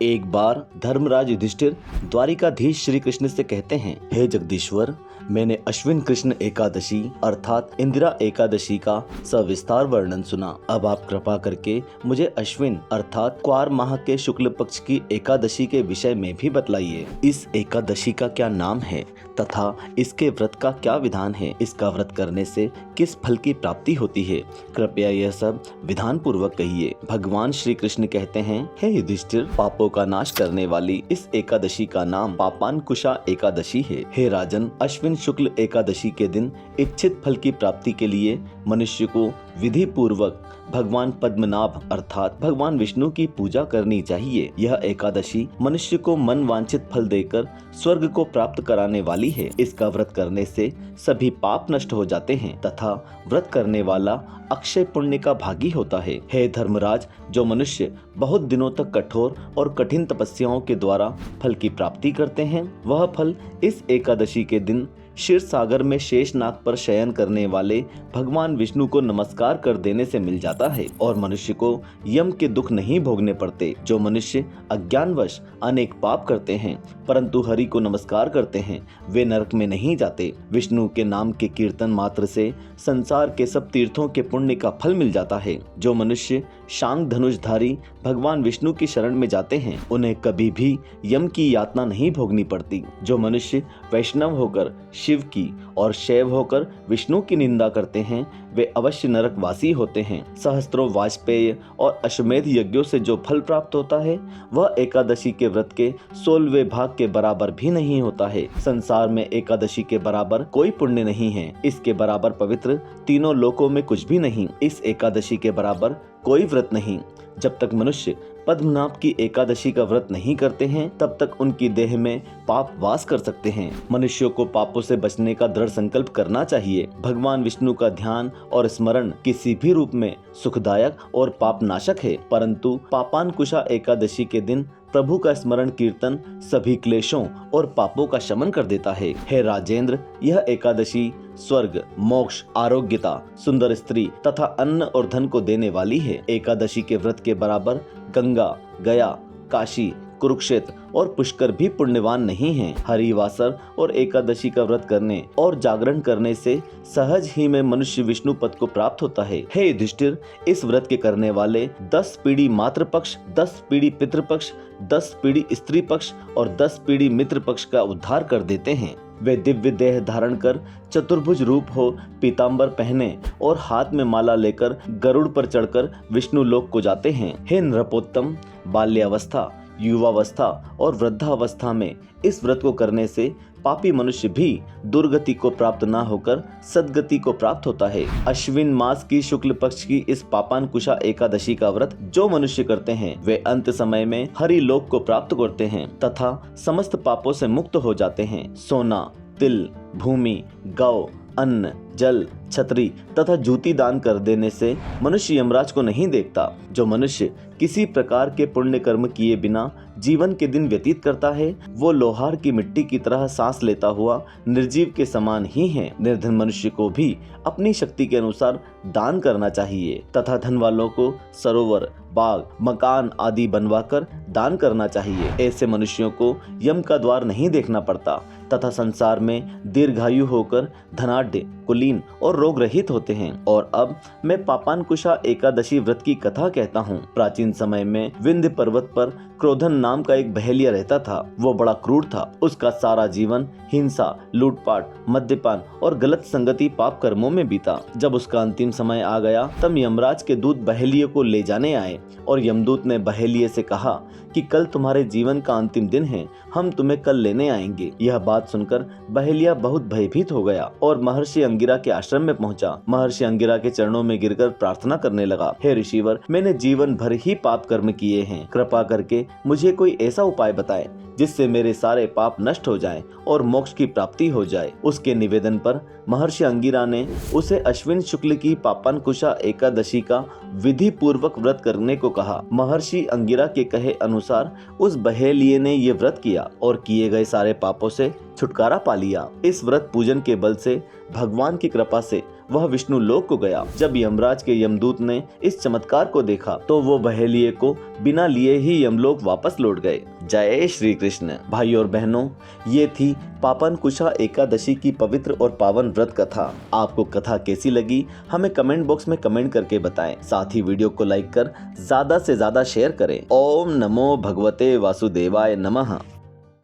एक बार धर्मराज युधिष्ठिर द्वारिकाधीश श्री कृष्ण से कहते हैं, हे जगदीश्वर, मैंने अश्विन कृष्ण एकादशी अर्थात इंदिरा एकादशी का सविस्तार वर्णन सुना। अब आप कृपा करके मुझे अश्विन अर्थात क्वार माह के शुक्ल पक्ष की एकादशी के विषय में भी बतलाइए। इस एकादशी का क्या नाम है तथा इसके व्रत का क्या विधान है? इसका व्रत करने से किस फल की प्राप्ति होती है? कृपया यह सब विधान पूर्वक कहिए। भगवान श्री कृष्ण कहते हैं, हे युधिष्ठिर, पापों का नाश करने वाली इस एकादशी का नाम पापांकुशा एकादशी है। हे राजन, अश्विन शुक्ल एकादशी के दिन इच्छित फल की प्राप्ति के लिए मनुष्य को विधि पूर्वक भगवान पद्मनाभ अर्थात भगवान विष्णु की पूजा करनी चाहिए। यह एकादशी मनुष्य को मन वांछित फल देकर स्वर्ग को प्राप्त कराने वाली है। इसका व्रत करने से सभी पाप नष्ट हो जाते हैं तथा व्रत करने वाला अक्षय पुण्य का भागी होता है। हे धर्मराज, जो मनुष्य बहुत दिनों तक कठोर और कठिन तपस्याओं के द्वारा फल की प्राप्ति करते हैं, वह फल इस एकादशी के दिन क्षीर सागर में शेषनाग पर शयन करने वाले भगवान विष्णु को नमस्कार कर देने से मिल जाता है और मनुष्य को यम के दुख नहीं भोगने पड़ते। जो मनुष्य अज्ञानवश अनेक पाप करते हैं परंतु हरि को नमस्कार करते हैं, वे नरक में नहीं जाते। विष्णु के नाम के कीर्तन मात्र से संसार के सब तीर्थों के पुण्य का फल मिल जाता है। जो मनुष्य शांग धनुषधारी भगवान विष्णु की शरण में जाते हैं, उन्हें कभी भी यम की यातना नहीं भोगनी पड़ती। जो मनुष्य वैष्णव होकर शिव की और शैव होकर विष्णु की निंदा करते हैं, वे अवश्य नरक वासी होते हैं। सहस्त्रों वाजपेय और अश्वमेध यज्ञों से जो फल प्राप्त होता है, वह एकादशी के व्रत के 16वें भाग के बराबर भी नहीं होता है। संसार में एकादशी के बराबर कोई पुण्य नहीं है। इसके बराबर पवित्र तीनों लोकों में कुछ भी नहीं। इस एकादशी के बराबर कोई व्रत नहीं। जब तक मनुष्य पद्मनाभ की एकादशी का व्रत नहीं करते हैं, तब तक उनकी देह में पाप वास कर सकते हैं। मनुष्यों को पापों से बचने का दृढ़ संकल्प करना चाहिए। भगवान विष्णु का ध्यान और स्मरण किसी भी रूप में सुखदायक और पाप नाशक है, परंतु पापांकुशा एकादशी के दिन प्रभु का स्मरण कीर्तन सभी क्लेशों और पापों का शमन कर देता है। हे राजेंद्र, यह एकादशी स्वर्ग, मोक्ष, आरोग्यता, सुंदर स्त्री तथा अन्न और धन को देने वाली है। एकादशी के व्रत के बराबर गंगा, गया, काशी, कुरुक्षेत्र और पुष्कर भी पुण्यवान नहीं हैं। हरिवासर और एकादशी का व्रत करने और जागरण करने से सहज ही में मनुष्य विष्णु पद को प्राप्त होता है। हे युधिष्ठिर, इस व्रत के करने वाले 10 पीढ़ी मातृ पक्ष, 10 पीढ़ी पितृपक्ष, 10 पीढ़ी स्त्री पक्ष और 10 पीढ़ी मित्र पक्ष का उद्धार कर देते हैं। वे दिव्य देह धारण कर चतुर्भुज रूप हो पीतांबर पहने और हाथ में माला लेकर गरुड़ पर चढ़कर विष्णु लोक को जाते हैं। हे नृपोत्तम, बाल्यावस्था, युवावस्था और वृद्धावस्था में इस व्रत को करने से पापी मनुष्य भी दुर्गति को प्राप्त न होकर सद्गति को प्राप्त होता है। अश्विन मास की शुक्ल पक्ष की इस पापांकुशा एकादशी का व्रत जो मनुष्य करते हैं, वे अंत समय में हरि लोक को प्राप्त करते हैं तथा समस्त पापों से मुक्त हो जाते हैं। सोना, तिल, भूमि, गौ, अन्न, जल, छतरी तथा जूती दान कर देने से मनुष्य यमराज को नहीं देखता। जो मनुष्य किसी प्रकार के पुण्य कर्म किए बिना जीवन के दिन व्यतीत करता है, वो लोहार की मिट्टी की तरह सांस लेता हुआ निर्जीव के समान ही है। निर्धन मनुष्य को भी अपनी शक्ति के अनुसार दान करना चाहिए तथा धन वालों को सरोवर, बाग, मकान आदि बनवाकर दान करना चाहिए। ऐसे मनुष्यों को यम का द्वार नहीं देखना पड़ता तथा संसार में दीर्घायु होकर धनाढ्य, कुलीन और रोग रहित होते हैं। और अब मैं पापांकुशा एकादशी व्रत की कथा कहता हूँ। प्राचीन समय में विंध्य पर्वत पर क्रोधन नाम का एक बहेलिया रहता था। वो बड़ा क्रूर था। उसका सारा जीवन हिंसा, लूटपाट, मद्यपान और गलत संगति पाप कर्मों में बीता। जब उसका अंतिम समय आ गया, तब यमराज के दूत बहेलिये को ले जाने आए और यमदूत ने बहेलिये से कहा कि कल तुम्हारे जीवन का अंतिम दिन है, हम तुम्हें कल लेने आएंगे। यह बात सुनकर बहेलिया बहुत भयभीत हो गया और महर्षि अंगिरा के आश्रम में पहुंचा। महर्षि अंगिरा के चरणों में गिरकर प्रार्थना करने लगा, हे ऋषिवर, मैंने जीवन भर ही पाप कर्म किए हैं, कृपा करके मुझे कोई ऐसा उपाय बताएं जिससे मेरे सारे पाप नष्ट हो जाएं और मोक्ष की प्राप्ति हो जाए। उसके निवेदन पर महर्षि अंगिरा ने उसे अश्विन शुक्ल की पापनकुशा एकादशी का विधि पूर्वक व्रत करने को कहा। महर्षि अंगिरा के कहे अनुसार उस बहेलिये ने ये व्रत किया और किए गए सारे पापों से छुटकारा पा लिया। इस व्रत पूजन के बल से भगवान की कृपा से वह विष्णु लोक को गया। जब यमराज के यमदूत ने इस चमत्कार को देखा तो वो बहेलिये को बिना लिए ही यमलोक वापस लौट गए। जय श्री कृष्ण। भाई और बहनों, ये थी पापनकुशा एकादशी की पवित्र और पावन व्रत कथा। आपको कथा कैसी लगी हमें कमेंट बॉक्स में कमेंट करके बताएं। साथ ही वीडियो को लाइक कर ज्यादा से ज्यादा शेयर करें। ओम नमो भगवते वासुदेवाय नमः।